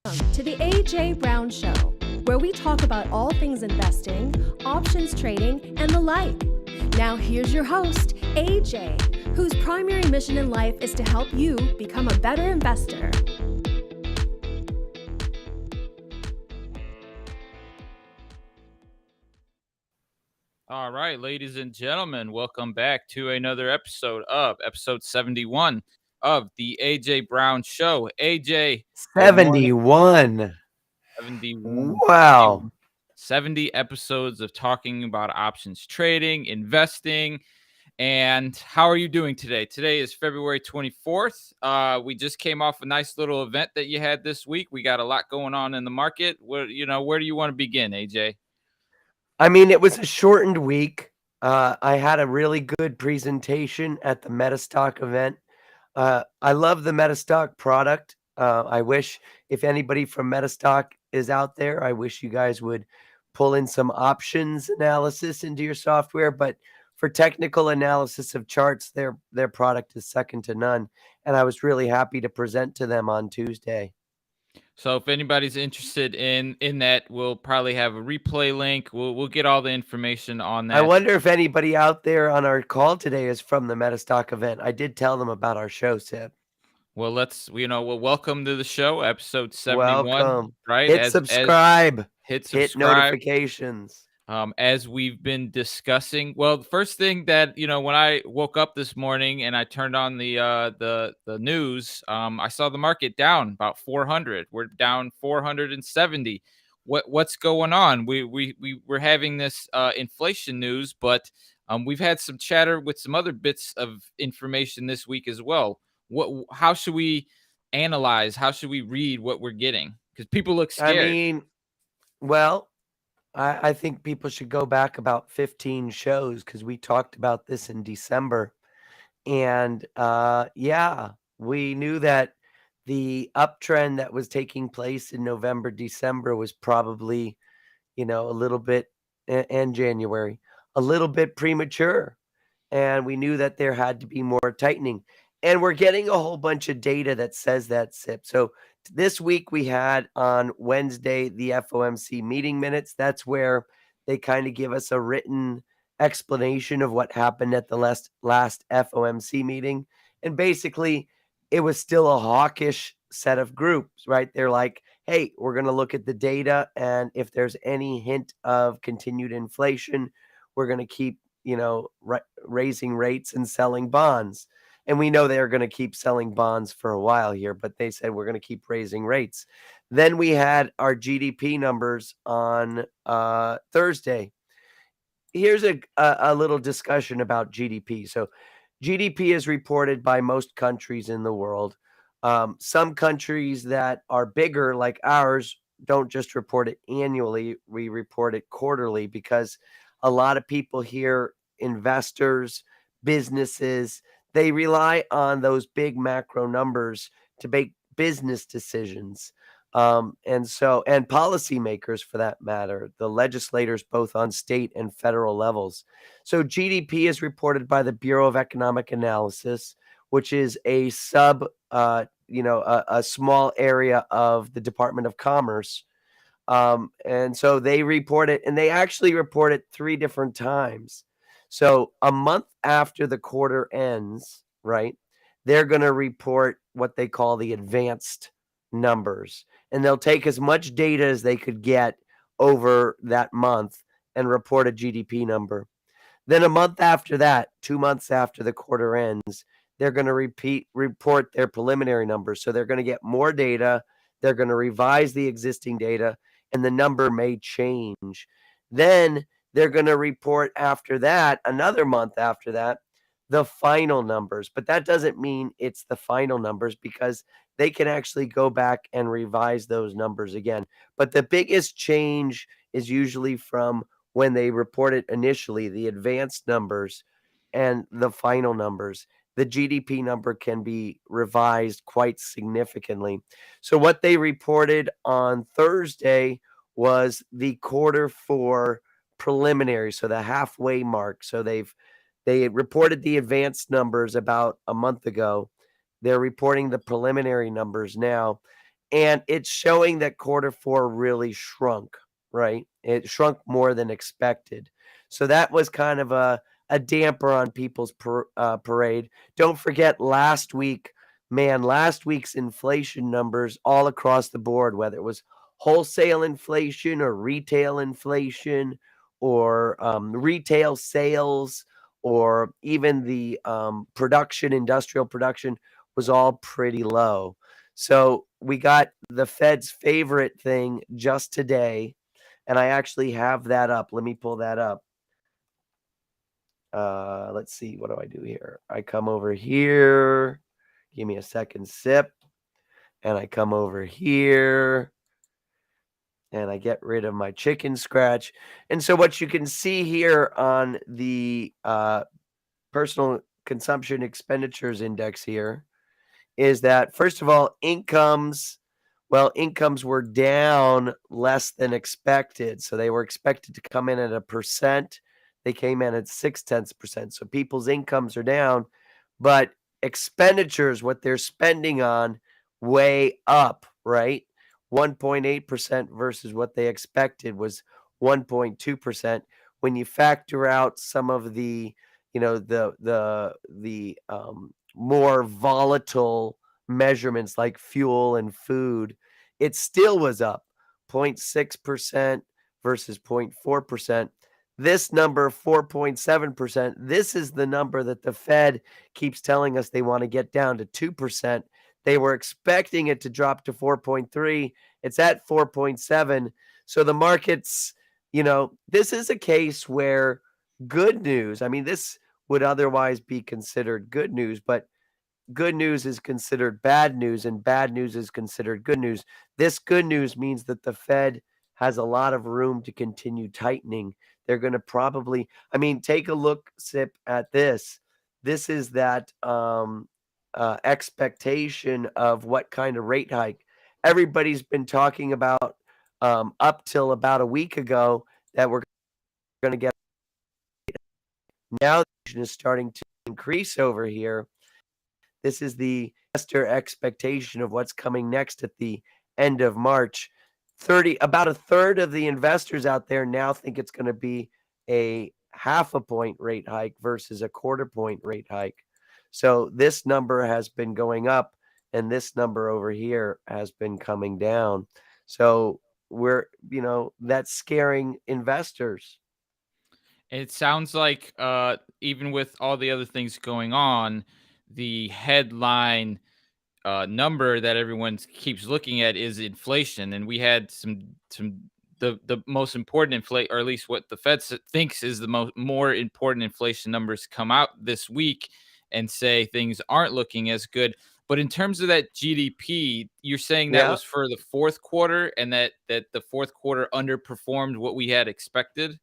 To the AJ Brown Show, where we talk about all things investing, options trading, and the like. Now, here's your host, AJ, whose primary mission in life is to help you become a better investor. All right, ladies and gentlemen, welcome back to another episode 71 of the AJ Brown Show. AJ, good morning. 71. 71, Wow. 70 episodes of talking about options trading, investing, and how are you doing today? Today is February 24th. We just came off a nice little event that you had this week. We got a lot going on in the market. Where do you want to begin, AJ? I mean, it was a shortened week. I had a really good presentation at the Metastock event. I love the Metastock product. I wish if anybody from Metastock is out there, I wish you guys would pull in some options analysis into your software. But for technical analysis of charts, their product is second to none. And I was really happy to present to them on Tuesday. So if anybody's interested in that, we'll probably have a replay link. We'll get all the information on I that. wonder if anybody out there on our call today is from the Metastock event. I did tell them about our show, Sip. Well, we'll welcome to the show, episode 71, Welcome. right? Hit As subscribe. hit Hit subscribe. notifications. As we've been discussing. Well, the first thing that, when I woke up this morning and I turned on the news, I saw the market down about 400. We're down 470. What's going on? We're having this inflation news, but we've had some chatter with some other bits of information this week as well. How should we analyze? How should we read what we're getting? Because people look I scared. mean, well, I think people should go back about 15 shows because we talked about this in December. And yeah, we knew that the uptrend that was taking place in November, December was probably, a little bit, and January, a little bit premature. And we knew that there had to be more tightening. And we're getting a whole bunch of data that says that, Sip. So this week we had on Wednesday the FOMC meeting minutes. That's where they kind of give us a written explanation of what happened at the last FOMC meeting. And basically, it was still a hawkish set of groups, right? They're like, hey, we're going to look at the data. And if there's any hint of continued inflation, we're going to keep raising rates and selling bonds. And we know they're going to keep selling bonds for a while here, but they said we're going to keep raising rates. Then we had our GDP numbers on Thursday. Here's a little discussion about GDP. So GDP is reported by most countries in the world. Some countries that are bigger, like ours, don't just report it annually. We report it quarterly because a lot of people here, investors, businesses, they rely on those big macro numbers to make business decisions. And policymakers for that matter, the legislators, both on state and federal levels. So GDP is reported by the Bureau of Economic Analysis, which is a a small area of the Department of Commerce. And so they report it, and they actually report it 3 different times. So a month after the quarter ends, right, they're going to report what they call the advanced numbers. And they'll take as much data as they could get over that month and report a GDP number. Then a month after that, 2 months after the quarter ends, they're going to report their preliminary numbers. So they're going to get more data. They're going to revise the existing data, and the number may change. Then they're going to report after that, another month after that, the final numbers. But that doesn't mean it's the final numbers because they can actually go back and revise those numbers again. But the biggest change is usually from when they report it initially, the advanced numbers and the final numbers. The GDP number can be revised quite significantly. So what they reported on Thursday was the quarter four preliminary, so the halfway mark. So they reported the advanced numbers about a month ago. They're reporting the preliminary numbers now. and it's showing that quarter four really shrunk, right? It shrunk more than expected. So that was kind of a damper on people's parade. Don't forget last week, man, last week's inflation numbers all across the board, whether it was wholesale inflation or retail inflation or retail sales or even the production, industrial production was all pretty low. So we got the Fed's favorite thing just today, and I actually have that up. Let me pull that up. Let's see. What do I do here? I come over here. Give me a second sip. And I come over here and I get rid of my chicken scratch. And so what you can see here on the personal consumption expenditures index here is that, first of all, incomes were down less than expected. So they were expected to come in at 1%. They came in at 0.6%. So people's incomes are down, but expenditures, what they're spending on, way up, right? 1.8% versus what they expected was 1.2%. When you factor out some of the, the more volatile measurements like fuel and food, it still was up 0.6% versus 0.4%. This number, 4.7%, this is the number that the Fed keeps telling us they want to get down to 2%. They were expecting it to drop to 4.3. It's at 4.7. So the markets, this is a case where good news, I mean, this would otherwise be considered good news, but good news is considered bad news and bad news is considered good news. This good news means that the Fed has a lot of room to continue tightening. They're going to probably, take a look, Sip, at this. This is that expectation of what kind of rate hike. Everybody's been talking about up till about a week ago that we're going to get. Now the inflation is starting to increase over here. This is the investor expectation of what's coming next at the end of March. About a third of the investors out there now think it's going to be a 0.5 point rate hike versus a 0.25 point rate hike. So this number has been going up and this number over here has been coming down. So that's scaring investors. It sounds like even with all the other things going on, the headline number that everyone keeps looking at is inflation, and we had the most important inflation, or at least what the Fed thinks is the more important inflation numbers come out this week and say things aren't looking as good. But in terms of that GDP, you're saying that was for the fourth quarter, and that the fourth quarter underperformed what we had expected?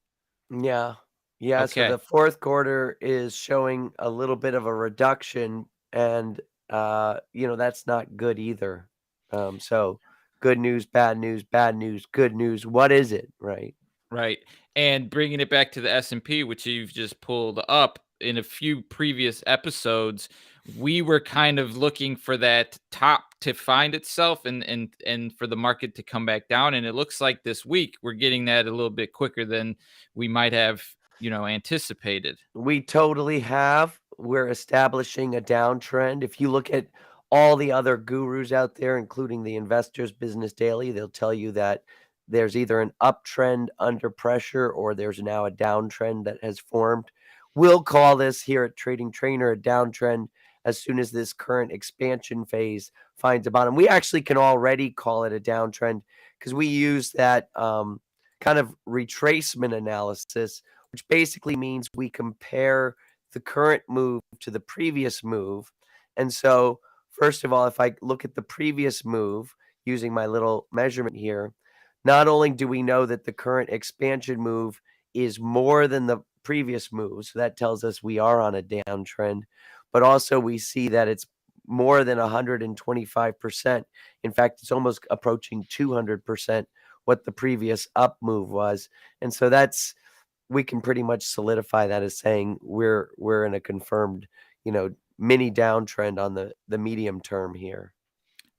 Yeah. Okay. So the fourth quarter is showing a little bit of a reduction, and that's not good either. So good news, bad news, good news. What is it, right? Right. And bringing it back to the S&P, which you've just pulled up, in a few previous episodes, we were kind of looking for that top to find itself and for the market to come back down. And it looks like this week we're getting that a little bit quicker than we might have, anticipated. We totally have. We're establishing a downtrend. If you look at all the other gurus out there, including the Investors Business Daily, they'll tell you that there's either an uptrend under pressure or there's now a downtrend that has formed. We'll call this here at Trading Trainer a downtrend as soon as this current expansion phase finds a bottom. We actually can already call it a downtrend because we use that kind of retracement analysis, which basically means we compare the current move to the previous move. And so, first of all, if I look at the previous move using my little measurement here, not only do we know that the current expansion move is more than the previous move, so that tells us we are on a downtrend, but also we see that it's more than 125%. In fact, it's almost approaching 200% what the previous up move was. And so we can pretty much solidify that as saying we're in a confirmed, mini downtrend on the medium term here.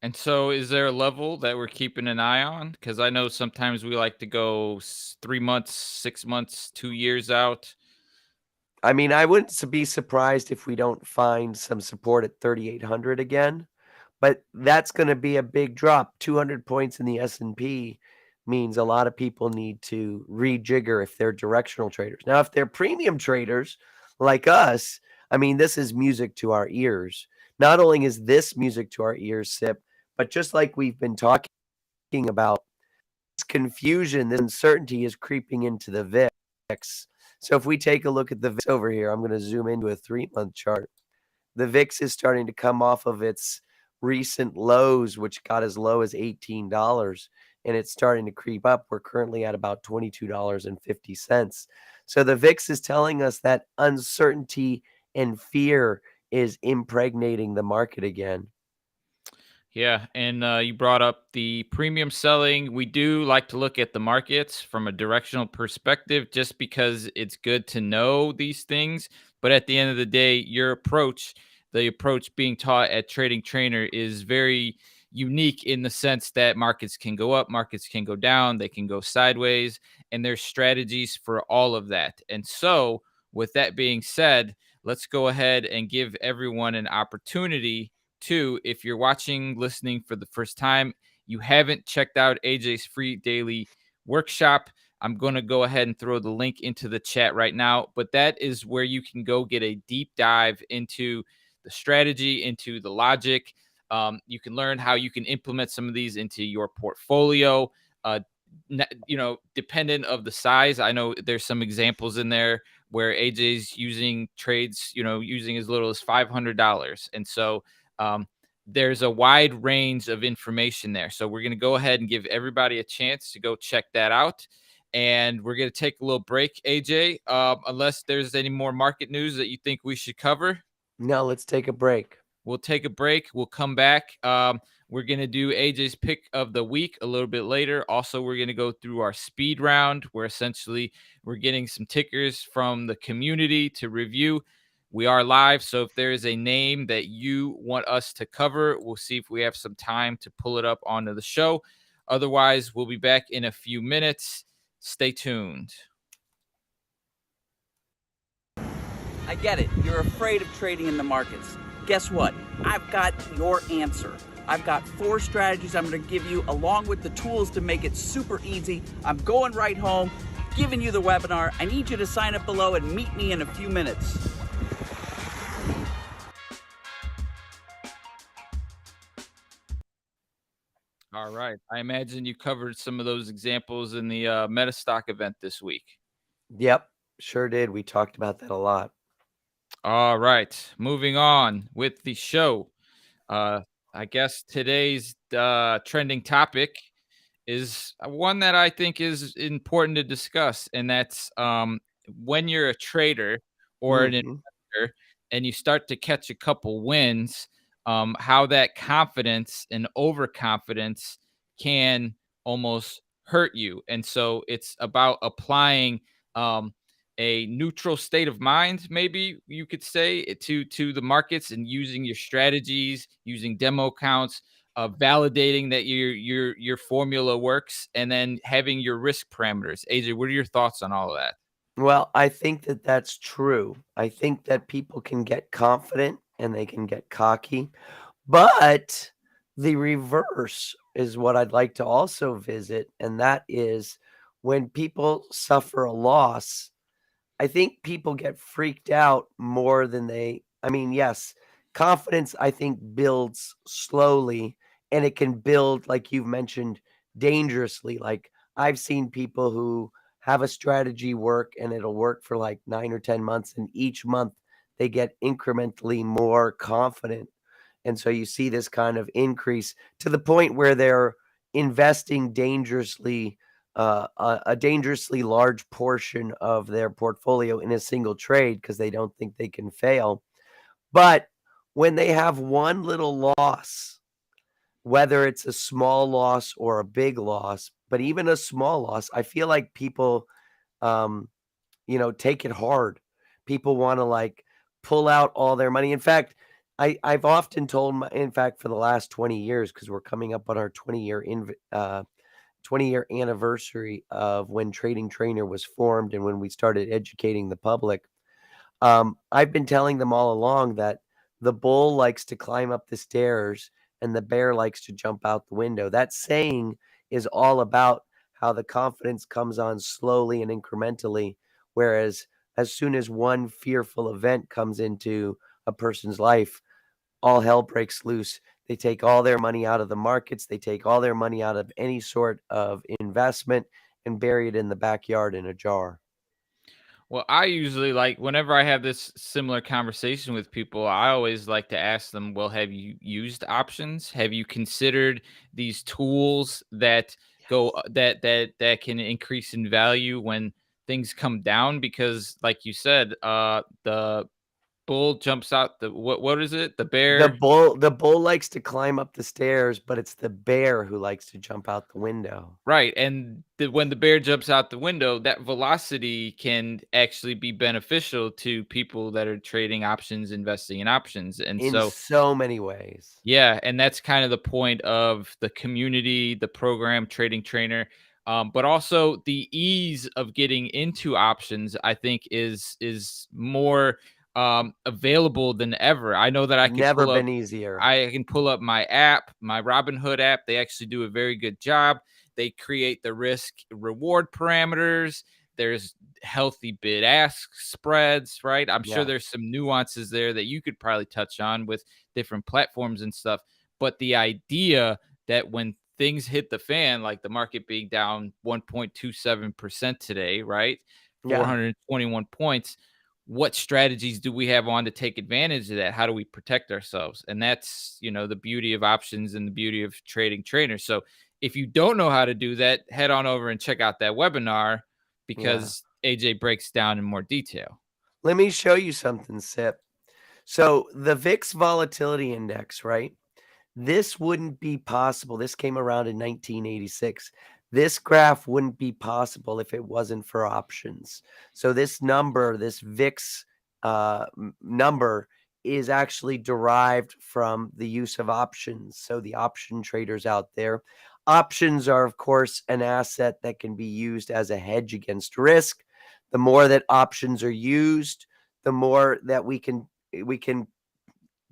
And so, is there a level that we're keeping an eye on? Because I know sometimes we like to go 3 months, 6 months, 2 years out. I mean, I wouldn't be surprised if we don't find some support at 3,800 again, but that's going to be a big drop. 200 points in the S&P means a lot of people need to rejigger if they're directional traders. Now, if they're premium traders like us, I mean, this is music to our ears. Not only is this music to our ears, Sip, but just like we've been talking about, this confusion, this uncertainty is creeping into the VIX. So if we take a look at the VIX over here, I'm going to zoom into a 3-month chart. The VIX is starting to come off of its recent lows, which got as low as $18, and it's starting to creep up. We're currently at about $22.50. So the VIX is telling us that uncertainty and fear is impregnating the market again. Yeah, and you brought up the premium selling. We do like to look at the markets from a directional perspective just because it's good to know these things. But at the end of the day, your approach, the approach being taught at Trading Trainer, is very unique in the sense that markets can go up, markets can go down, they can go sideways, and there's strategies for all of that. And so, with that being said, let's go ahead and give everyone an opportunity to, if you're watching, listening for the first time, you haven't checked out AJ's free daily workshop, I'm going to go ahead and throw the link into the chat right now. But that is where you can go get a deep dive into the strategy, into the logic. You can learn how you can implement some of these into your portfolio. Dependent of the size. I know there's some examples in there where AJ's using trades, using as little as $500. And so there's a wide range of information there. So we're going to go ahead and give everybody a chance to go check that out. And we're going to take a little break, AJ, unless there's any more market news that you think we should cover. No, let's take a break. We'll take a break. We'll come back. We're going to do AJ's pick of the week a little bit later. Also, we're going to go through our speed round where essentially we're getting some tickers from the community to review. We are live, so if there is a name that you want us to cover, we'll see if we have some time to pull it up onto the show. Otherwise, we'll be back in a few minutes. Stay tuned. I get it. You're afraid of trading in the markets. Guess what? I've got your answer. I've got 4 strategies I'm going to give you along with the tools to make it super easy. I'm going right home, giving you the webinar. I need you to sign up below and meet me in a few minutes. All right. I imagine you covered some of those examples in the MetaStock event this week. Yep, sure did. We talked about that a lot. All right. Moving on with the show. I guess today's trending topic is one that I think is important to discuss. And that's when you're a trader or an investor and you start to catch a couple wins, how that confidence and overconfidence can almost hurt you. And so it's about applying a neutral state of mind, maybe you could say, to the markets, and using your strategies, using demo accounts, validating that your formula works, and then having your risk parameters. AJ, what are your thoughts on all of that? Well, I think that that's true. I think that people can get confident and they can get cocky, but the reverse is what I'd like to also visit, and that is when people suffer a loss. I think people get freaked out more than yes, confidence, I think, builds slowly, and it can build, like you've mentioned, dangerously. Like, I've seen people who have a strategy work and it'll work for like 9 or 10 months, and each month they get incrementally more confident. And so you see this kind of increase to the point where they're investing dangerously, a dangerously large portion of their portfolio in a single trade because they don't think they can fail. But when they have one little loss, whether it's a small loss or a big loss, but even a small loss, I feel like people, take it hard. People want to like pull out all their money. In fact, I've often told in fact, for the last 20 years, because we're coming up on our 20-year anniversary of when Trading Trainer was formed and when we started educating the public. I've been telling them all along that the bull likes to climb up the stairs and the bear likes to jump out the window. That saying is all about how the confidence comes on slowly and incrementally, whereas as soon as one fearful event comes into a person's life, all hell breaks loose. They take all their money out of the markets, they take all their money out of any sort of investment and bury it in the backyard in a jar. Well, I usually like whenever I have this similar conversation with people, I always like to ask them, well, have you used options? Have you considered these tools that go that can increase in value when things come down? Because like you said, the bull jumps out the what is it? The bear. The bull likes to climb up the stairs, but it's the bear who likes to jump out the window. Right, and when the bear jumps out the window, that velocity can actually be beneficial to people that are trading options, investing in options, and In so so many ways. yeah, and that's kind of the point of the community, the program, Trading Trainer, but also the ease of getting into options. I think is more available than ever. I know that I could Never pull up been easier. I can pull up my app, my Robinhood app. They actually do a very good job. They create the risk reward parameters. There's healthy bid ask spreads, right? I'm sure Yeah. there's some nuances there that you could probably touch on with different platforms and stuff. But the idea that when things hit the fan, like the market being down 1.27% today, right? Yeah. 421 points, what strategies do we have on to take advantage of that? How do we protect ourselves? And that's, the beauty of options and the beauty of Trading Trainers. So if you don't know how to do that, head on over and check out that webinar Yeah. because AJ breaks down in more detail. Let me show you something, Sip. So the VIX volatility index, right? This wouldn't be possible. This came around in 1986. This graph wouldn't be possible if it wasn't for options. So this number, this VIX number, is actually derived from the use of options. So the option traders out there, options are, of course, an asset that can be used as a hedge against risk. The more that options are used, the more that we can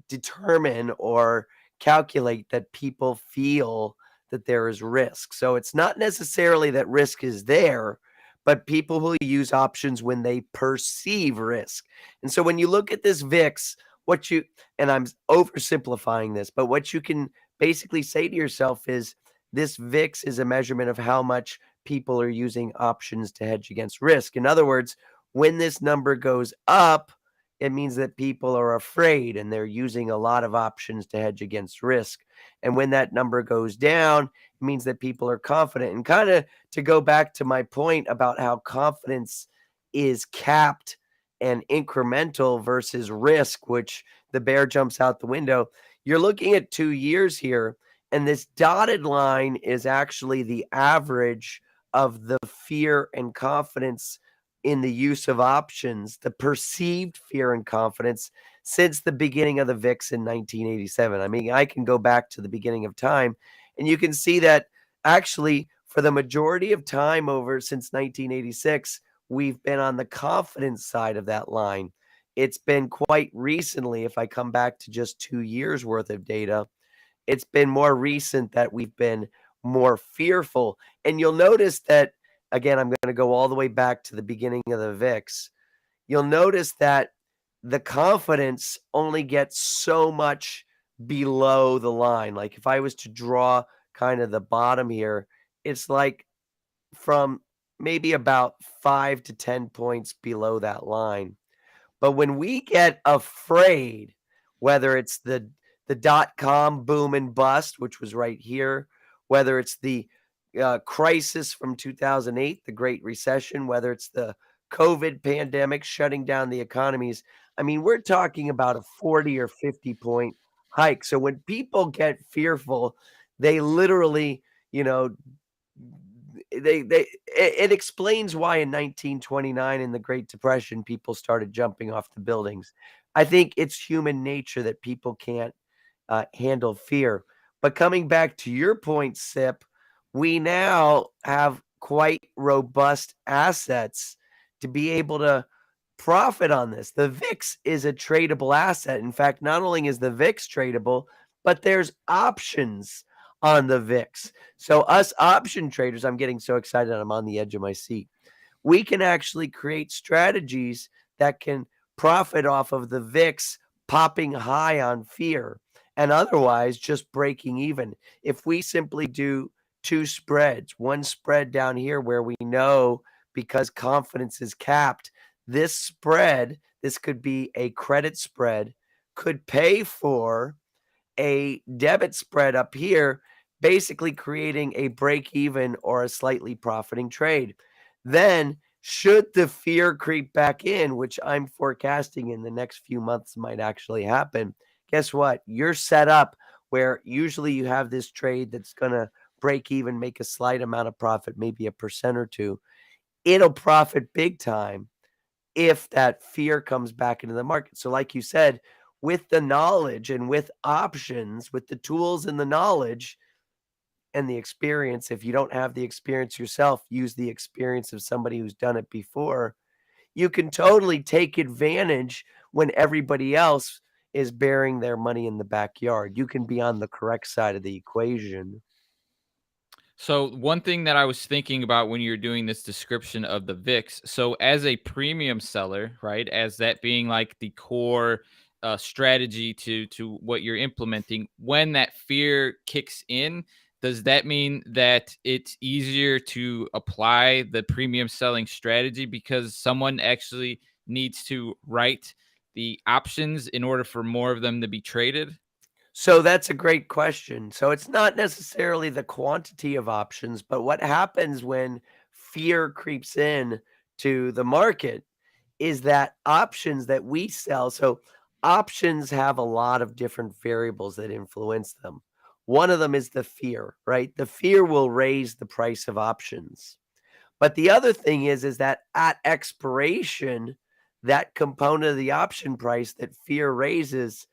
determine or calculate that people feel that there is risk. So it's not necessarily that risk is there, but people will use options when they perceive risk. And so when you look at this VIX, and I'm oversimplifying this, but what you can basically say to yourself is this VIX is a measurement of how much people are using options to hedge against risk. In other words, when this number goes up, it means that people are afraid and they're using a lot of options to hedge against risk. And when that number goes down, it means that people are confident. And kind of to go back to my point about how confidence is capped and incremental versus risk, which the bear jumps out the window, you're looking at 2 years here. And this dotted line is actually the average of the fear and confidence in the use of options, the perceived fear and confidence since the beginning of the VIX in 1987. I mean, I can go back to the beginning of time and you can see that actually for the majority of time over since 1986, we've been on the confidence side of that line. It's been quite recently, if I come back to just 2 years worth of data, it's been more recent that we've been more fearful. And you'll notice that, again, I'm going to go all the way back to the beginning of the VIX. You'll notice that the confidence only gets so much below the line. Like if I was to draw kind of the bottom here, it's like from maybe about 5 to 10 points below that line. But when we get afraid, whether it's the dot-com boom and bust, which was right here, whether it's the crisis from 2008, the Great Recession, whether it's the COVID pandemic shutting down the economies, I mean, we're talking about a 40 or 50 point hike. So when people get fearful, they literally, you know, it explains why in 1929 in the Great Depression people started jumping off the buildings I think it's human nature that people can't handle fear. But coming back to your point, Sip, we now have quite robust assets to be able to profit on this. The VIX is a tradable asset. In fact, not only is the VIX tradable, but there's options on the VIX. So, us option traders, I'm getting so excited, I'm on the edge of my seat. We can actually create strategies that can profit off of the VIX popping high on fear and otherwise just breaking even. If we simply do two spreads, one spread down here where we know because confidence is capped, this spread, this could be a credit spread, could pay for a debit spread up here, basically creating a break even or a slightly profiting trade. Then, should the fear creep back in, which I'm forecasting in the next few months might actually happen, guess what? You're set up where usually you have this trade that's going to break even, make a slight amount of profit, maybe a percent or two. It'll profit big time if that fear comes back into the market. So, like you said, with the knowledge and with options, with the tools and the knowledge and the experience, if you don't have the experience yourself, use the experience of somebody who's done it before. You can totally take advantage when everybody else is burying their money in the backyard. You can be on the correct side of the equation. So one thing that I was thinking about when you're doing this description of the VIX, so as a premium seller, right, as that being like the core strategy to what you're implementing, when that fear kicks in, does that mean that it's easier to apply the premium selling strategy because someone actually needs to write the options in order for more of them to be traded? So that's a great question. So it's not necessarily the quantity of options, but what happens when fear creeps in to the market is that options that we sell. So options have a lot of different variables that influence them. One of them is the fear, right? The fear will raise the price of options. But the other thing is that at expiration, that component of the option price that fear raises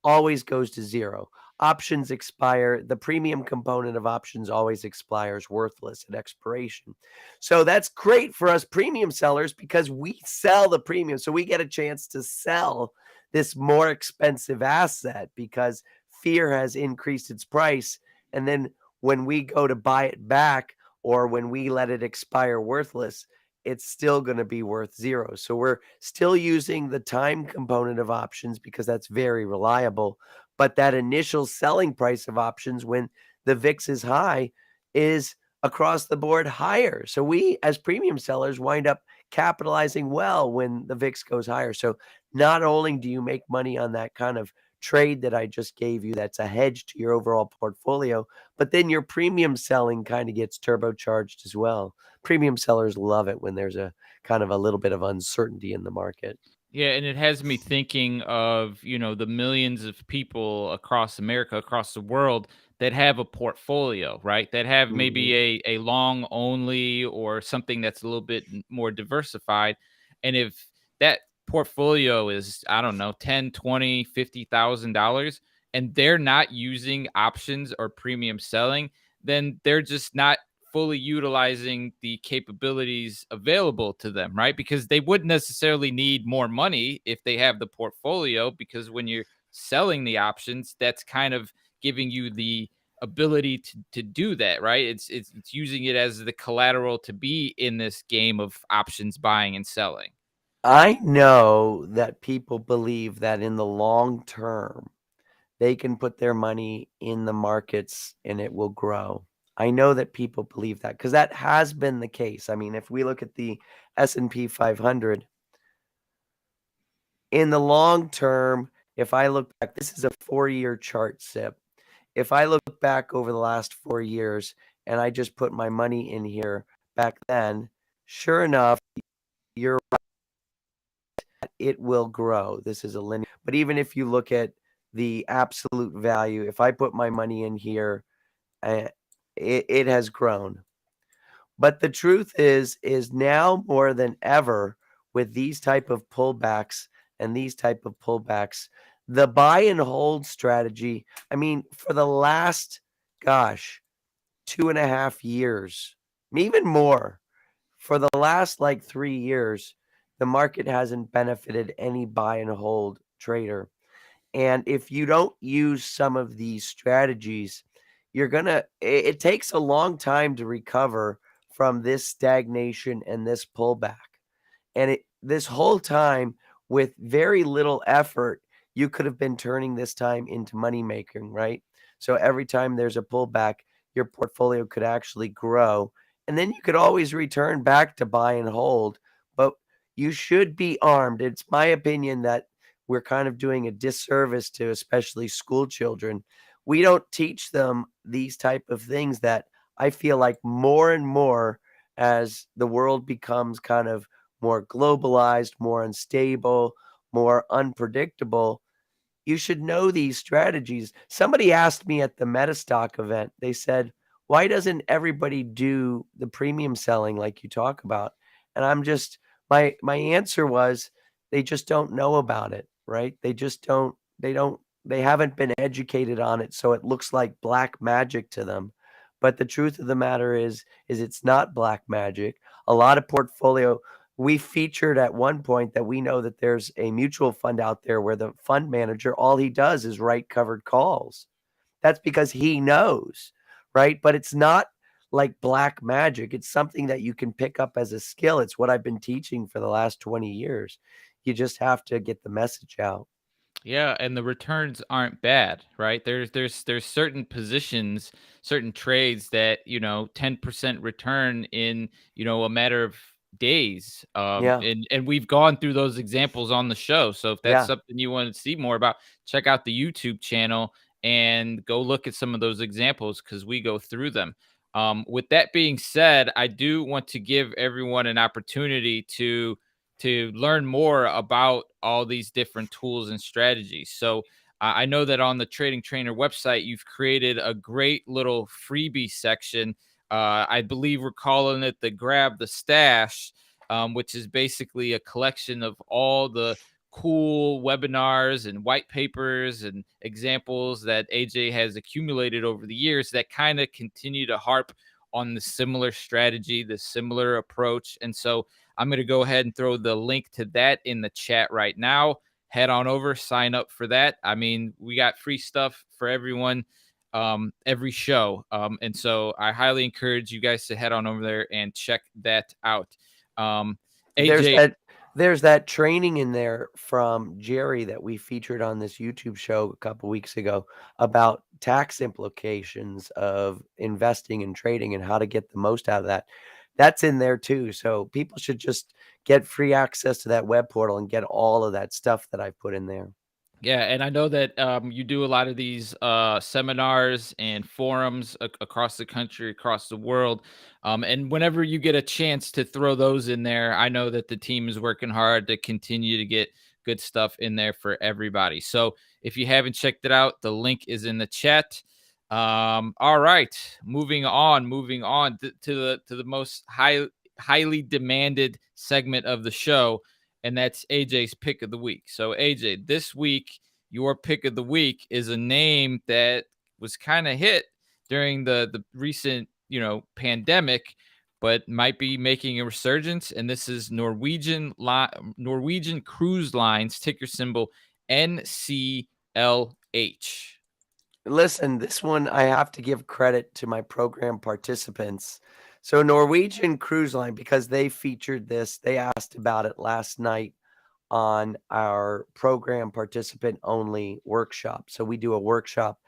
always goes to zero. Options expire. The premium component of options always expires worthless at expiration. So that's great for us premium sellers because we sell the premium. So we get a chance to sell this more expensive asset because fear has increased its price. And then when we go to buy it back or when we let it expire worthless, it's still going to be worth zero. So we're still using the time component of options because that's very reliable. But that initial selling price of options when the VIX is high is across the board higher. So we, as premium sellers, wind up capitalizing well when the VIX goes higher. So not only do you make money on that kind of trade that I just gave you, that's a hedge to your overall portfolio, but then your premium selling kind of gets turbocharged as well. Premium sellers love it when there's a kind of a little bit of uncertainty in the market. Yeah, and it has me thinking of, the millions of people across America, across the world that have a portfolio, right? That have maybe Mhm. a long only or something that's a little bit more diversified. And if that portfolio is, I don't know, 10, 20, $50,000 and they're not using options or premium selling, then they're just not fully utilizing the capabilities available to them, right? Because they wouldn't necessarily need more money if they have the portfolio, because when you're selling the options, that's kind of giving you the ability to do that, right? It's using it as the collateral to be in this game of options buying and selling. I know that people believe that in the long term, they can put their money in the markets and it will grow. I know that people believe that because that has been the case. I mean, if we look at the S&P 500, in the long term, if I look back, this is a 4-year chart, Sip. If I look back over the last 4 years and I just put my money in here back then, sure enough, you're right, it will grow. This is a linear. But even if you look at the absolute value, if I put my money in here, uh, it has grown. But the truth is now more than ever with these type of pullbacks, and these type of pullbacks, the buy and hold strategy, I mean, for the last, gosh, 2.5 years, even more, for the last like 3 years, the market hasn't benefited any buy and hold trader. And if you don't use some of these strategies, it takes a long time to recover from this stagnation and this pullback. And this whole time, with very little effort, you could have been turning this time into money making, right? So every time there's a pullback, your portfolio could actually grow. And then you could always return back to buy and hold. But you should be armed. It's my opinion that we're kind of doing a disservice to especially school children. We don't teach them these type of things that I feel like more and more, as the world becomes kind of more globalized, more unstable, more unpredictable, you should know these strategies. Somebody asked me at the Metastock event, they said, why doesn't everybody do the premium selling like you talk about? And I'm just, my answer was, they just don't know about it, right? They haven't been educated on it. So it looks like black magic to them. But the truth of the matter is it's not black magic. A lot of portfolio, we featured at one point that we know that there's a mutual fund out there where the fund manager, all he does is write covered calls. That's because he knows, right? But it's not like black magic. It's something that you can pick up as a skill. It's what I've been teaching for the last 20 years. You just have to get the message out. Yeah, and the returns aren't bad, right? There's certain positions, certain trades that, 10% return in, a matter of days. Yeah. And we've gone through those examples on the show. So if that's Yeah. something you want to see more about, check out the YouTube channel and go look at some of those examples because we go through them. With that being said, I do want to give everyone an opportunity to learn more about all these different tools and strategies. So I know that on the Trading Trainer website, you've created a great little freebie section. I believe we're calling it the Grab the Stash, which is basically a collection of all the cool webinars and white papers and examples that AJ has accumulated over the years that kind of continue to harp on the similar strategy, the similar approach. And so I'm going to go ahead and throw the link to that in the chat right now. Head on over, sign up for that. I mean, we got free stuff for everyone every show. And so I highly encourage you guys to head on over there and check that out. AJ, there's that training in there from Jerry that we featured on this YouTube show a couple weeks ago about tax implications of investing and trading and how to get the most out of that. That's in there too. So people should just get free access to that web portal and get all of that stuff that I put in there. yeah, and I know that you do a lot of these seminars and forums across the country, across the world. And whenever you get a chance to throw those in there, I know that the team is working hard to continue to get good stuff in there for everybody. So if you haven't checked it out, the link is in the chat. All right, moving on to the most highly demanded segment of the show, and that's AJ's pick of the week. So AJ, this week, your pick of the week is a name that was kind of hit during the recent, pandemic, but might be making a resurgence. And this is Norwegian Cruise Lines, ticker symbol NCLH. Listen, this one I have to give credit to my program participants. So Norwegian Cruise Line, because they featured this, they asked about it last night on our program participant only workshop. So we do a workshop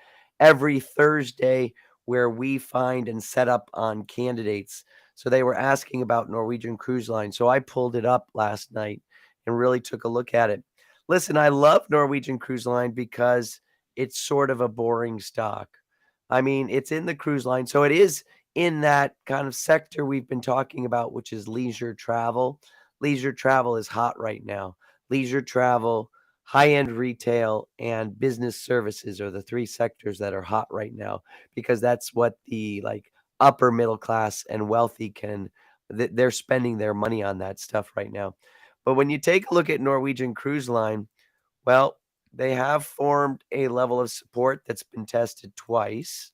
every Thursday where we find and set up on candidates. So they were asking about Norwegian Cruise Line. So I pulled it up last night and really took a look at it. Listen, I love Norwegian Cruise Line because it's sort of a boring stock. I mean, it's in the cruise line. So it is in that kind of sector we've been talking about, which is leisure travel. Leisure travel is hot right now. Leisure travel, high-end retail, and business services are the three sectors that are hot right now because that's what the upper middle class and wealthy they're spending their money on that stuff right now. But when you take a look at Norwegian Cruise Line, well, they have formed a level of support that's been tested twice.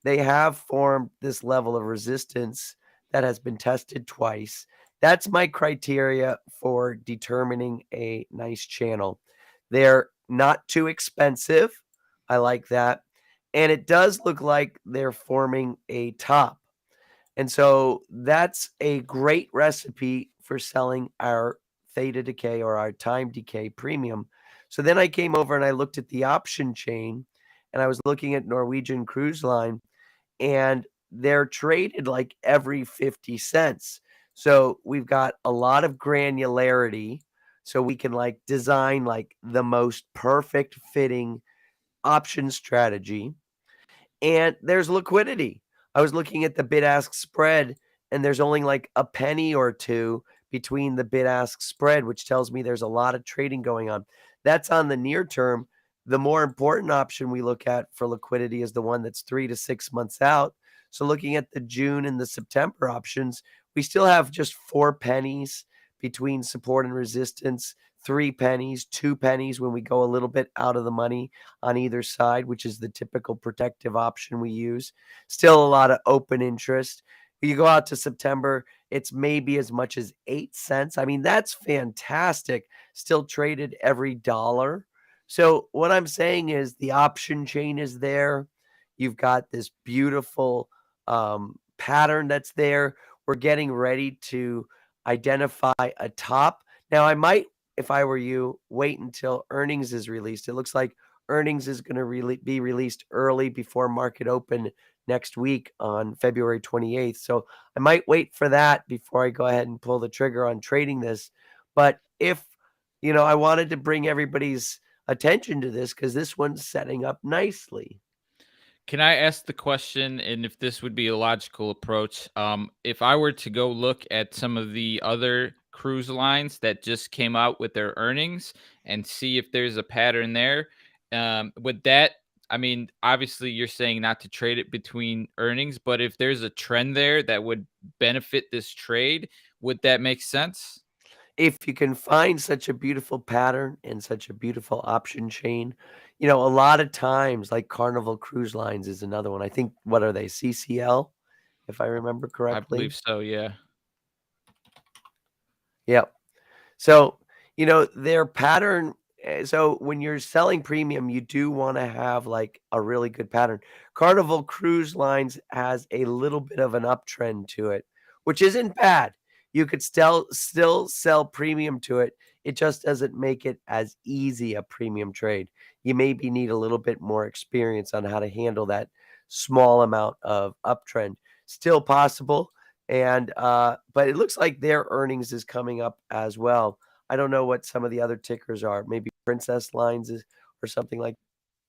They have formed this level of resistance that has been tested twice. That's my criteria for determining a nice channel. They're not too expensive. I like that. And it does look like they're forming a top. And so that's a great recipe for selling our theta decay or our time decay premium. So then I came over and I looked at the option chain and I was looking at Norwegian Cruise Line and they're traded like every 50 cents. So we've got a lot of granularity so we can like design like the most perfect fitting option strategy. And there's liquidity. I was looking at the bid ask spread and there's only like a penny or two between the bid ask spread, which tells me there's a lot of trading going on. That's on the near term. The more important option we look at for liquidity is the one that's 3 to 6 months out. So looking at the June and the September options, we still have just 4 pennies between support and resistance, 3 pennies, 2 pennies when we go a little bit out of the money on either side, which is the typical protective option we use. Still a lot of open interest. You go out to September, it's maybe as much as 8 cents. I mean, that's fantastic. Still traded every dollar. So what I'm saying is the option chain is there. You've got this beautiful pattern that's there. We're getting ready to identify a top. Now, I might, if I were you, wait until earnings is released. It looks like earnings is going to be released early before market open next week on February 28th. So I might wait for that before I go ahead and pull the trigger on trading this. But if, I wanted to bring everybody's attention to this because this one's setting up nicely. Can I ask the question, and if this would be a logical approach, if I were to go look at some of the other cruise lines that just came out with their earnings and see if there's a pattern there, would that, I mean, obviously you're saying not to trade it between earnings, but if there's a trend there that would benefit this trade, would that make sense? If you can find such a beautiful pattern and such a beautiful option chain, a lot of times, like Carnival Cruise Lines is another one. I think, what are they, CCL, if I remember I correctly? believe so, yeah. Yep. So, their pattern. So when you're selling premium, you do want to have like a really good pattern. Carnival Cruise Lines has a little bit of an uptrend to it, which isn't bad. You could still sell premium to it. It just doesn't make it as easy a premium trade. You maybe need a little bit more experience on how to handle that small amount of uptrend. Still possible. And but it looks like their earnings is coming up as well. I don't know what some of the other tickers are. Maybe Princess Lines or something like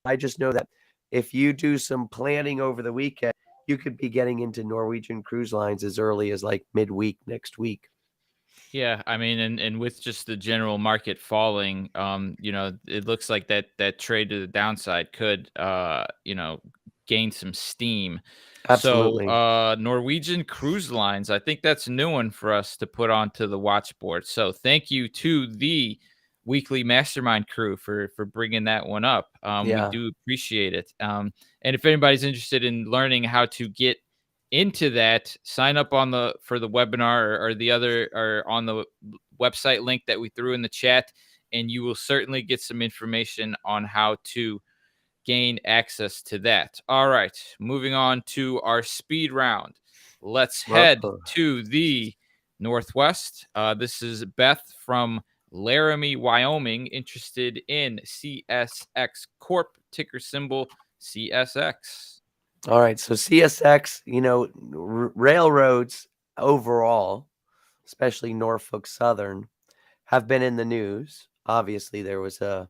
that. I just know that if you do some planning over the weekend, you could be getting into Norwegian Cruise Lines as early as like midweek next week. Yeah, I mean, and with just the general market falling, it looks like that trade to the downside could, gain some steam. So, Absolutely. Norwegian Cruise Lines, I think that's a new one for us to put onto the watch board. So, thank you to the weekly mastermind crew for bringing that one up. We Yeah. do appreciate it. And if anybody's interested in learning how to get into that, sign up for the webinar or the other or on the website link that we threw in the chat, and you will certainly get some information on how to gain access to that. All right, moving on to our speed round. Let's head Whoa. to the Northwest. This is Beth from Laramie, Wyoming, interested in CSX Corp, ticker symbol CSX. All right. So CSX, railroads overall, especially Norfolk Southern, have been in the news. Obviously, there was a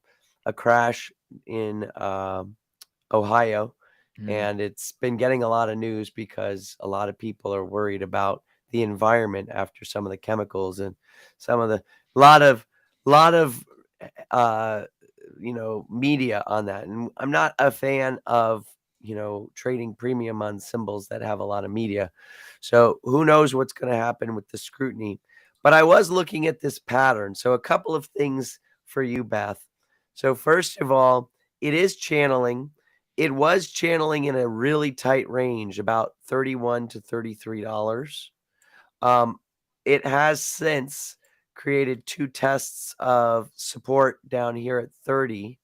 crash in Ohio, and it's been getting a lot of news because a lot of people are worried about the environment after some of the chemicals and some of the lot of media on that. And I'm not a fan of trading premium on symbols that have a lot of media. So who knows what's going to happen with the scrutiny. But I was looking at this pattern. So a couple of things for you, Beth. So first of all, it is channeling. It was channeling in a really tight range, about $31 to $33. Um, it has since created 2 tests of support down here at 30.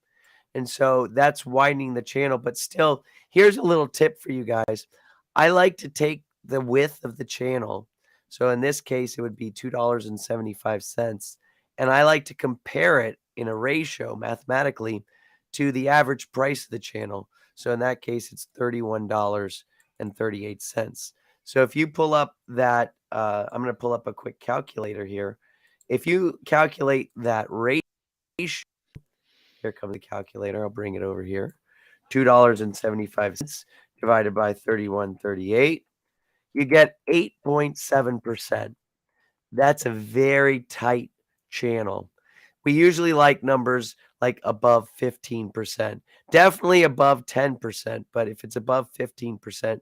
And so that's widening the channel. But still, here's a little tip for you guys. I like to take the width of the channel. So in this case, it would be $2.75. And I like to compare it in a ratio mathematically to the average price of the channel. So in that case, it's $31.38. So if you pull up that, I'm going to pull up a quick calculator here. If you calculate that ratio, here comes the calculator. I'll bring it over here. $2.75 divided by 31.38. You get 8.7%. That's a very tight channel. We usually like numbers like above 15%, definitely above 10%. But if it's above 15%,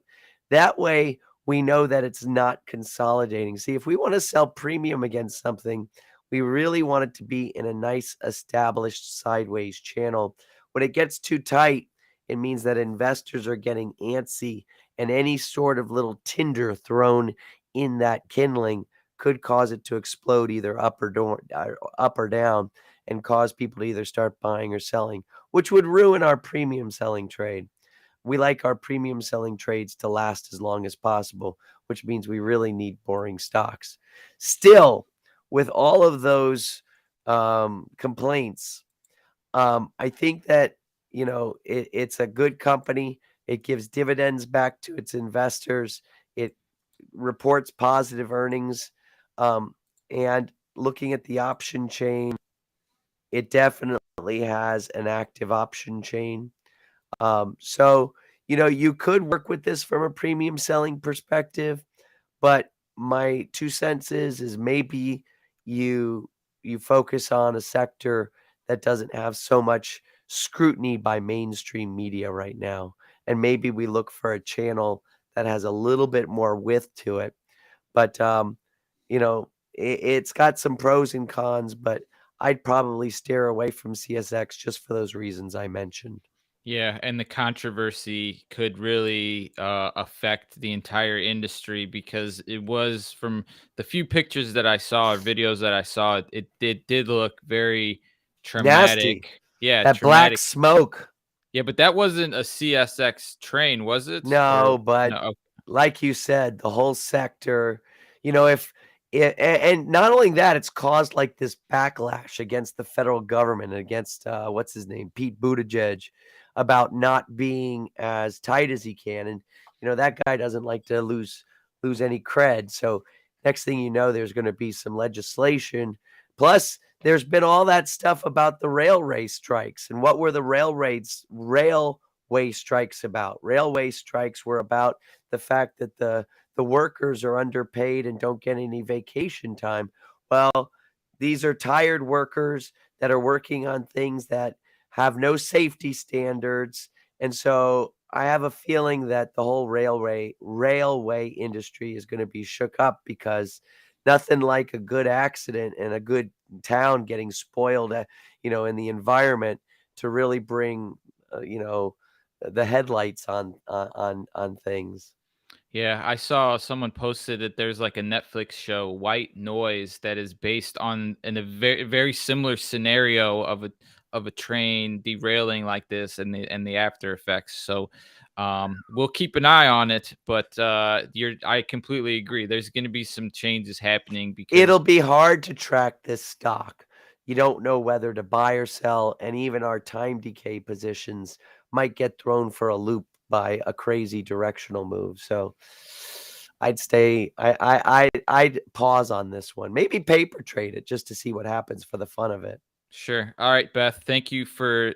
that way we know that it's not consolidating. See, if we want to sell premium against something, we really want it to be in a nice established sideways channel. When it gets too tight, it means that investors are getting antsy, and any sort of little tinder thrown in that kindling could cause it to explode either up or down, and cause people to either start buying or selling, which would ruin our premium selling trade. We like our premium selling trades to last as long as possible, which means we really need boring stocks. Still, with all of those complaints, I think that, it's a good company. It gives dividends back to its investors. It reports positive earnings. And looking at the option chain, it definitely has an active option chain. So, you could work with this from a premium selling perspective, but my 2 cents is maybe you focus on a sector that doesn't have so much scrutiny by mainstream media right now. And maybe we look for a channel that has a little bit more width to it. But, it's got some pros and cons, but I'd probably steer away from CSX just for those reasons I mentioned. Yeah, and the controversy could really affect the entire industry, because it was, from the few pictures that I saw or videos that I saw, it did look very Nasty. traumatic. Yeah, That black traumatic. smoke. Yeah, but that wasn't a CSX train, was it? No, Or but no? like you said, the whole sector, if and not only that, it's caused like this backlash against the federal government and against what's his name, Pete Buttigieg, about not being as tight as he can. And that guy doesn't like to lose any cred. So next thing you know, there's going to be some legislation. Plus, there's been all that stuff about the railway strikes. And what were the railway strikes about? Railway strikes were about the fact that the workers are underpaid and don't get any vacation time. Well, these are tired workers that are working on things that have no safety standards. And so I have a feeling that the whole railway industry is going to be shook up, because nothing like a good accident and a good town getting spoiled, in the environment to really bring, the headlights on things. Yeah, I saw someone posted that there's like a Netflix show, White Noise, that is based on in a very very similar scenario of a train derailing like this, and the after effects. So we'll keep an eye on it, but I completely agree. There's going to be some changes happening, It'll because be hard to track this stock. You don't know whether to buy or sell, and even our time decay positions might get thrown for a loop by a crazy directional move. So I'd I'd pause on this one. Maybe paper trade it just to see what happens for the fun of it. Sure. All right, Beth. Thank you for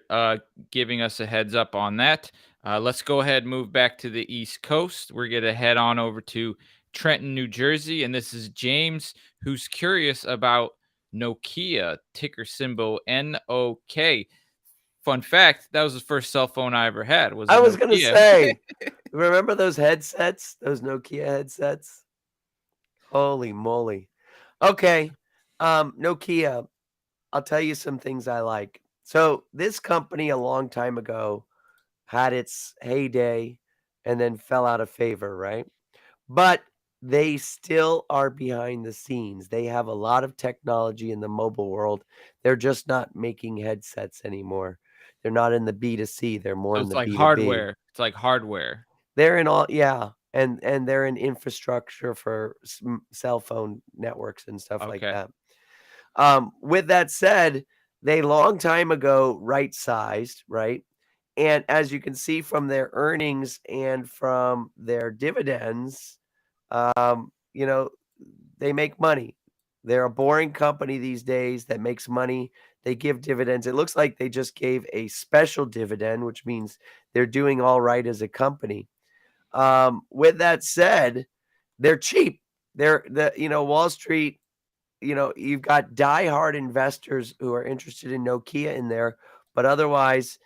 giving us a heads up on that. Let's go ahead and move back to the East Coast. We're going to head on over to Trenton, New Jersey. And this is James, who's curious about Nokia, ticker symbol NOK. Fun fact, that was the first cell phone I ever had. I was going to Nokia. say, remember those headsets, those Nokia headsets? Holy moly. Okay. Nokia, I'll tell you some things I like. So this company a long time ago had its heyday and then fell out of favor, right? But they still are behind the scenes. They have a lot of technology in the mobile world. They're just not making headsets anymore. They're not in the B2C, they're more So in it's the like B2B. hardware. It's like hardware. They're in all, yeah, and they're in infrastructure for cell phone networks and stuff like Okay. that. With that said, they long time ago right-sized, right? And as you can see from their earnings and from their dividends, you know, they make money. They're a boring company these days that makes money. They give dividends. It looks like they just gave a special dividend, which means they're doing all right as a company. With that said, they're cheap. Wall Street, you've got diehard investors who are interested in Nokia in there, but otherwise,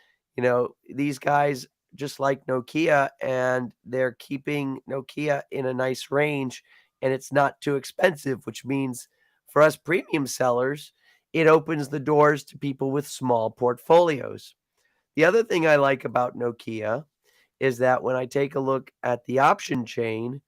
these guys just like Nokia and they're keeping Nokia in a nice range and it's not too expensive, which means for us premium sellers, it opens the doors to people with small portfolios. The other thing I like about Nokia is that when I take a look at the option chain,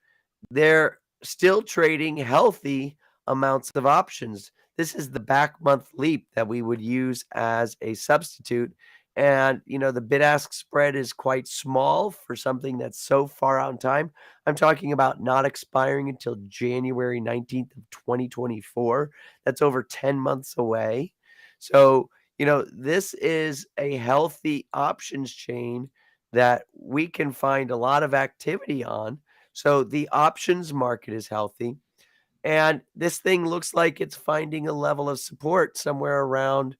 they're still trading healthy amounts of options. This is the back month leap that we would use as a substitute. And, the bid ask spread is quite small for something that's so far out in time. I'm talking about not expiring until January 19th of 2024. That's over 10 months away. So, this is a healthy options chain that we can find a lot of activity on. So the options market is healthy. And this thing looks like it's finding a level of support somewhere around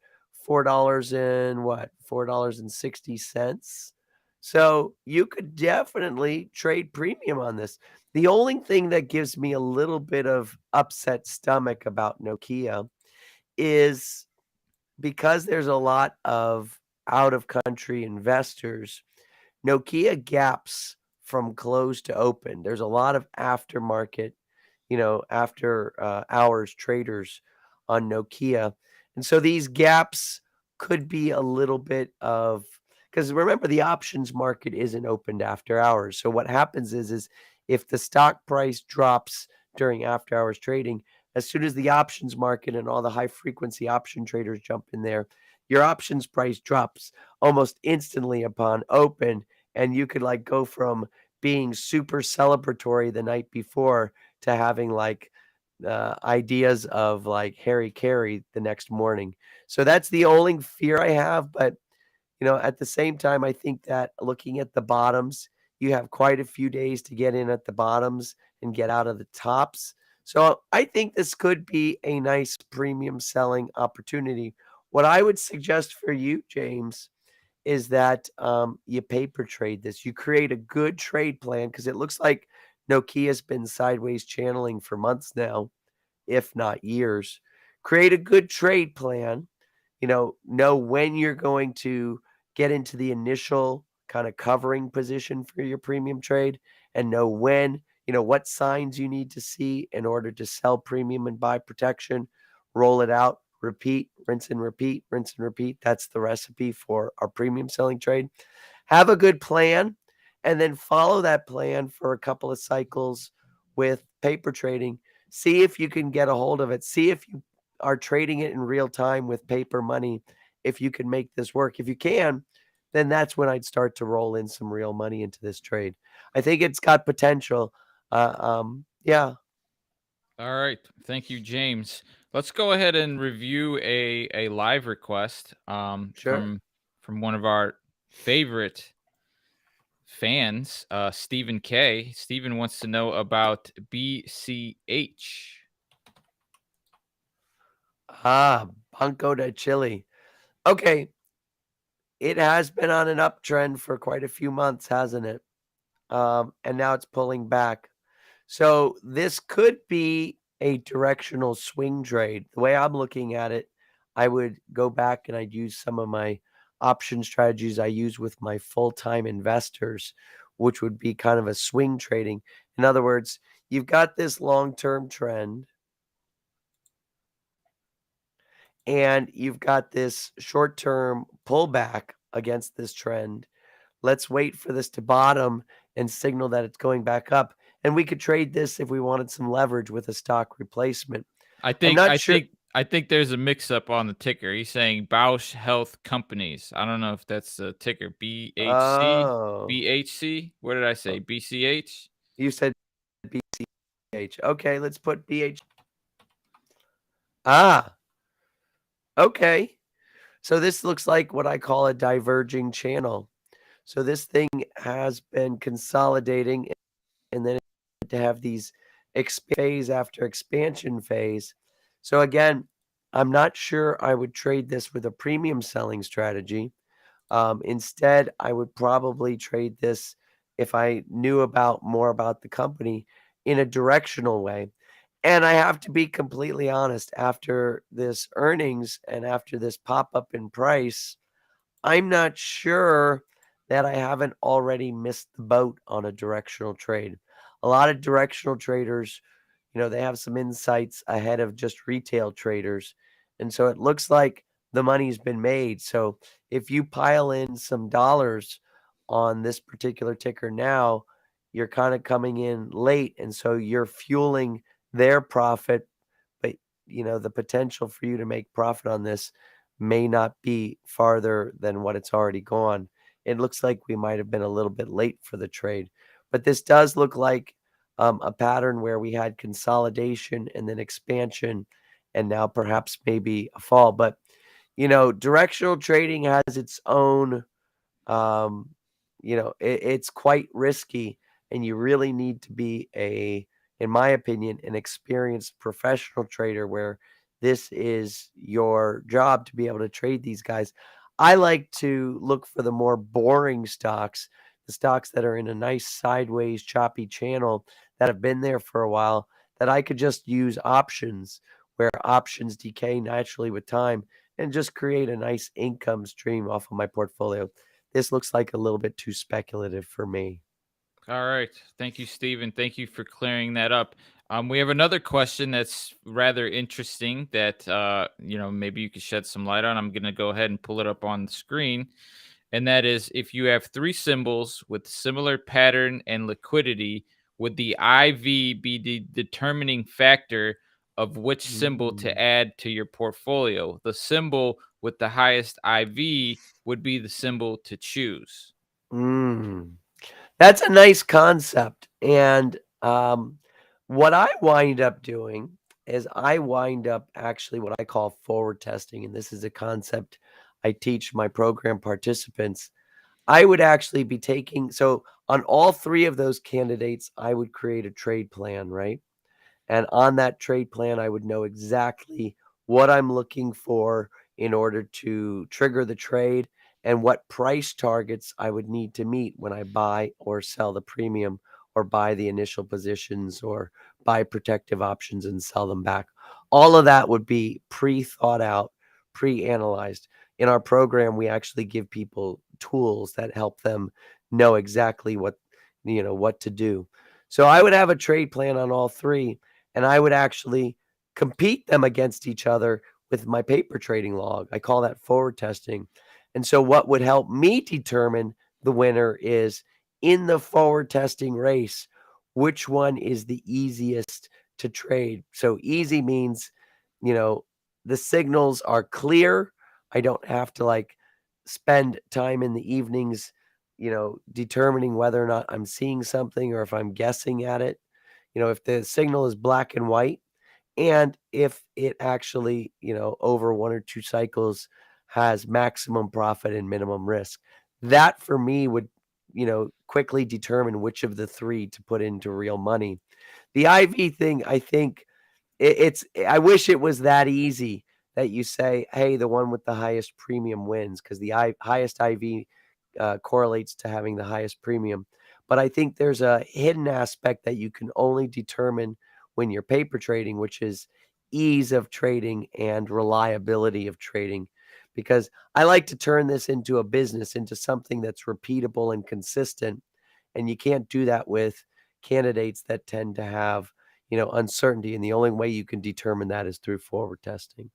$4 and what? $4.60. So you could definitely trade premium on this. The only thing that gives me a little bit of upset stomach about Nokia is because there's a lot of out of country investors, Nokia gaps from close to open. There's a lot of aftermarket, after hours traders on Nokia. And so these gaps could be a little bit of, because remember the options market isn't opened after hours. So what happens is if the stock price drops during after hours trading, as soon as the options market and all the high frequency option traders jump in there, your options price drops almost instantly upon open, and you could like go from being super celebratory the night before to having like ideas of like Harry Carey the next morning. So that's the only fear I have. But at the same time, I think that looking at the bottoms, you have quite a few days to get in at the bottoms and get out of the tops. So I think this could be a nice premium selling opportunity. What I would suggest for you, James, is that you paper trade this. You create a good trade plan because it looks like Nokia's been sideways channeling for months now, if not years. Create a good trade plan. Know when you're going to get into the initial kind of covering position for your premium trade and know when, what signs you need to see in order to sell premium and buy protection, roll it out, repeat, rinse and repeat, rinse and repeat. That's the recipe for our premium selling trade. Have a good plan and then follow that plan for a couple of cycles with paper trading. See if you can get a hold of it. See if you are trading it in real time with paper money, if you can make this work. If you can, then that's when I'd start to roll in some real money into this trade. I think it's got potential. Yeah. All right. Thank you, James. Let's go ahead and review a live request Sure. from one of our favorite fans, Stephen K. Stephen wants to know about BCH. Banco de Chile. Okay. It has been on an uptrend for quite a few months, hasn't it? And now it's pulling back. So this could be a directional swing trade. The way I'm looking at it, I would go back and I'd use some of my option strategies I use with my full-time investors, which would be kind of a swing trading. In other words, you've got this long-term trend. and you've got this short-term pullback against this trend. Let's wait for this to bottom and signal that it's going back up. And we could trade this if we wanted some leverage with a stock replacement. I I'm think not I sure. think I think there's a mix-up on the ticker. He's saying Bausch Health Companies. I don't know if that's the ticker. BHC? Oh, BHC? What did I say? oh, BCH? you said BCH. Okay, let's put BH. Ah, okay. So this looks like what I call a diverging channel. So this thing has been consolidating, and then to have these phase after expansion phase. So again, I'm not sure I would trade this with a premium selling strategy. Instead, I would probably trade this if I knew more about the company in a directional way. And I have to be completely honest, after this earnings and after this pop up in price, I'm not sure that I haven't already missed the boat on a directional trade. A lot of directional traders, they have some insights ahead of just retail traders. And so it looks like the money's been made. So if you pile in some dollars on this particular ticker now, you're kind of coming in late. And so you're fueling their profit. But, the potential for you to make profit on this may not be farther than what it's already gone. It looks like we might have been a little bit late for the trade. But this does look like a pattern where we had consolidation and then expansion, and now perhaps maybe a fall. But, directional trading has its own, it's quite risky, and you really need to be in my opinion, an experienced professional trader where this is your job to be able to trade these guys. I like to look for the more boring stocks, the stocks that are in a nice sideways choppy channel that have been there for a while, that I could just use options where options decay naturally with time and just create a nice income stream off of my portfolio. This looks like a little bit too speculative for me. All right. Thank you, Stephen. Thank you for clearing that up. We have another question that's rather interesting that maybe you could shed some light on. I'm going to go ahead and pull it up on the screen. And that is, if you have three symbols with similar pattern and liquidity, would the IV be the determining factor of which symbol to Mm. add to your portfolio? The symbol with the highest IV would be the symbol to choose. Mm. That's a nice concept. And what I wind up doing is I wind up actually what I call forward testing. And this is a concept I teach my program participants. I would actually be taking, so on all three of those candidates, I would create a trade plan, right? And on that trade plan, I would know exactly what I'm looking for in order to trigger the trade and what price targets I would need to meet when I buy or sell the premium or buy the initial positions or buy protective options and sell them back. All of that would be pre-thought out, pre-analyzed. In our program, we actually give people tools that help them know exactly what to do. So I would have a trade plan on all three, and I would actually compete them against each other with my paper trading log. I call that forward testing. And so what would help me determine the winner is in the forward testing race, which one is the easiest to trade. So easy means, the signals are clear. I don't have to spend time in the evenings, determining whether or not I'm seeing something or if I'm guessing at it. If the signal is black and white, and if it actually, over one or two cycles has maximum profit and minimum risk, that for me would, quickly determine which of the three to put into real money. The IV thing, I think I wish it was that easy that you say, hey, the one with the highest premium wins, because the highest IV correlates to having the highest premium. But I think there's a hidden aspect that you can only determine when you're paper trading, which is ease of trading and reliability of trading. Because I like to turn this into a business, into something that's repeatable and consistent. And you can't do that with candidates that tend to have, uncertainty. And the only way you can determine that is through forward testing.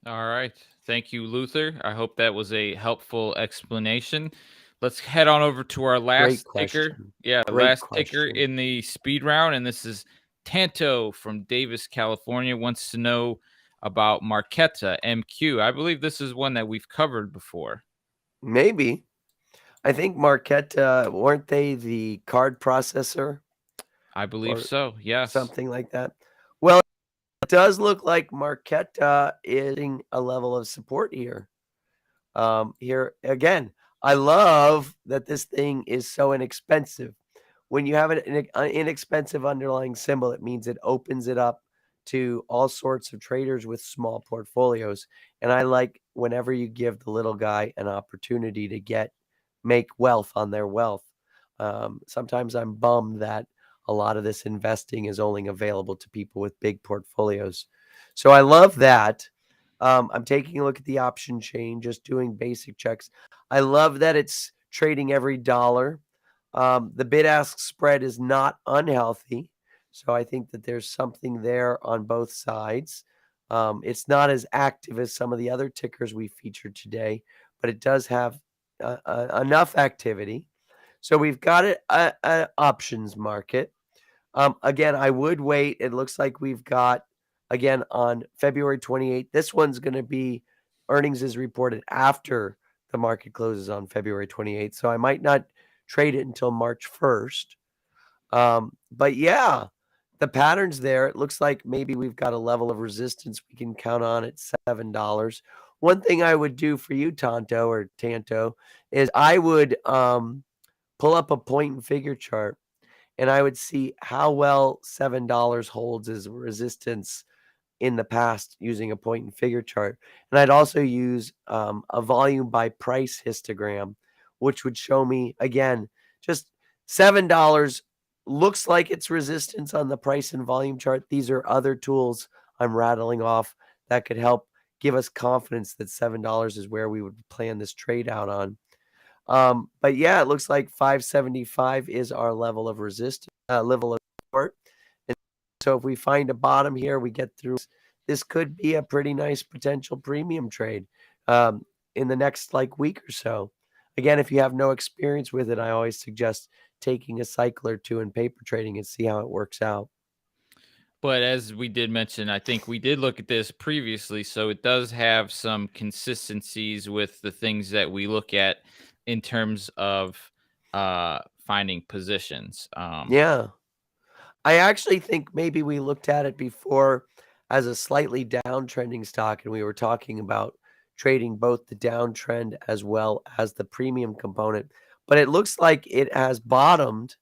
All right. Thank you, Luther. I hope that was a helpful explanation. Let's head on over to our Great last ticker. question. Yeah, Great last ticker question. in the speed round. And this is Tanto from Davis, California, wants to know about Marqeta MQ. I believe this is one that we've covered before. Maybe. I think Marquette, weren't they the card processor I believe or so. Yes. something like that? Well, it does look like Marquette is in a level of support here. Here again, I love that this thing is so inexpensive. When you have an inexpensive underlying symbol, it means it opens it up to all sorts of traders with small portfolios. And I like whenever you give the little guy an opportunity to make wealth on their wealth. Sometimes I'm bummed that a lot of this investing is only available to people with big portfolios. So I love that. I'm taking a look at the option chain, just doing basic checks. I love that it's trading every dollar. The bid ask spread is not unhealthy. So I think that there's something there on both sides. It's not as active as some of the other tickers we featured today, but it does have enough activity. So we've got an options market. Again, I would wait. It looks like we've got, again, on February 28th. This one's going to be earnings is reported after the market closes on February 28th. So I might not trade it until March 1st. But yeah, the pattern's there. It looks like maybe we've got a level of resistance we can count on at $7. One thing I would do for you, Tanto, is I would pull up a point and figure chart and I would see how well $7 holds as resistance in the past using a point and figure chart. And I'd also use a volume by price histogram, which would show me, again, just $7 looks like it's resistance on the price and volume chart. These are other tools I'm rattling off that could help give us confidence that $7 is where we would plan this trade out on. But yeah, it looks like 575 is our level of resistance, level of support. And so if we find a bottom here, we get through. This could be a pretty nice potential premium trade in the next week or so. Again, if you have no experience with it, I always suggest taking a cycle or two in paper trading and see how it works out. But as we did mention, I think we did look at this previously, so it does have some consistencies with the things that we look at in terms of finding positions. Yeah. I actually think maybe we looked at it before as a slightly downtrending stock, and we were talking about trading both the downtrend as well as the premium component. But it looks like it has bottomed,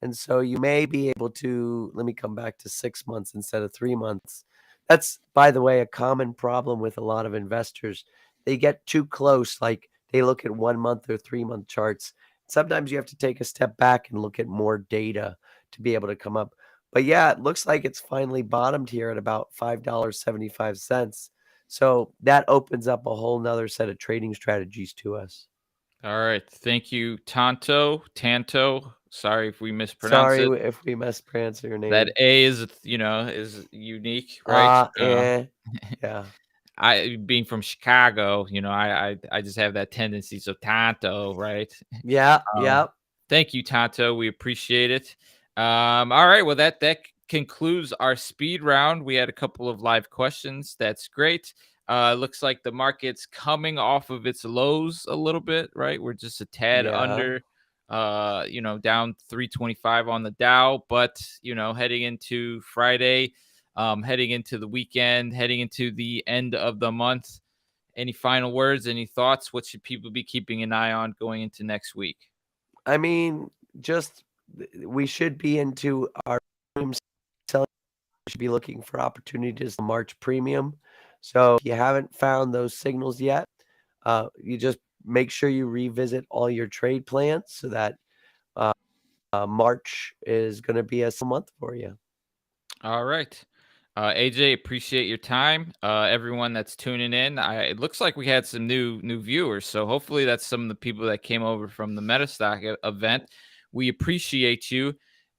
and so you may be able to, let me come back to 6 months instead of 3 months. That's, by the way, a common problem with a lot of investors. They get too close, like they look at 1 month or 3 month charts. Sometimes you have to take a step back and look at more data to be able to come up. But yeah, it looks like it's finally bottomed here at about $5.75. So that opens up a whole nother set of trading strategies to us. All right. Thank you, Tanto. Sorry if we mispronounced Sorry it. if we mispronounced your name. That A is unique, right? Yeah. I being from Chicago, I just have that tendency. So Tanto, right? Yeah. Yep. Thank you, Tanto. We appreciate it. All right. Well, that concludes our speed round. We had a couple of live questions. That's great. Looks like the market's coming off of its lows a little bit, right? We're just a tad under, down 325 on the Dow, but heading into Friday, heading into the weekend, heading into the end of the month. Any final words? Any thoughts? What should people be keeping an eye on going into next week? I mean, we should be into our premium selling. We should be looking for opportunities to March premium. So if you haven't found those signals yet, you just make sure you revisit all your trade plans so that March is going to be a month for you. All right. AJ, appreciate your time. Everyone that's tuning in, it looks like we had some new viewers. So hopefully that's some of the people that came over from the Metastock event. We appreciate you.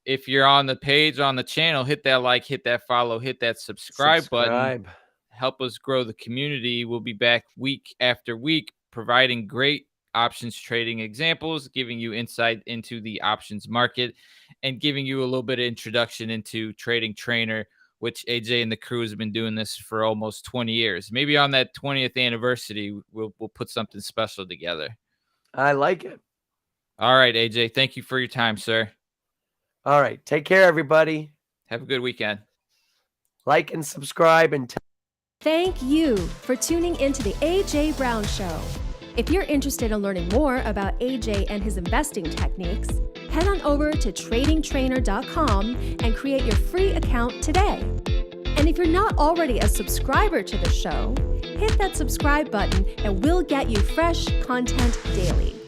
If you're on the page, on the channel, hit that like, hit that follow, hit that subscribe button. help us grow the community. We'll be back week after week, providing great options trading examples, giving you insight into the options market, and giving you a little bit of introduction into Trading Trainer, which AJ and the crew has been doing this for almost 20 years. Maybe on that 20th anniversary, we'll put something special together. I like it. All right, AJ, thank you for your time, sir. All right. Take care, everybody. Have a good weekend. Like and subscribe and Thank you for tuning into the AJ Brown Show. If you're interested in learning more about AJ and his investing techniques, head on over to tradingtrainer.com and create your free account today. And if you're not already a subscriber to the show, hit that subscribe button and we'll get you fresh content daily.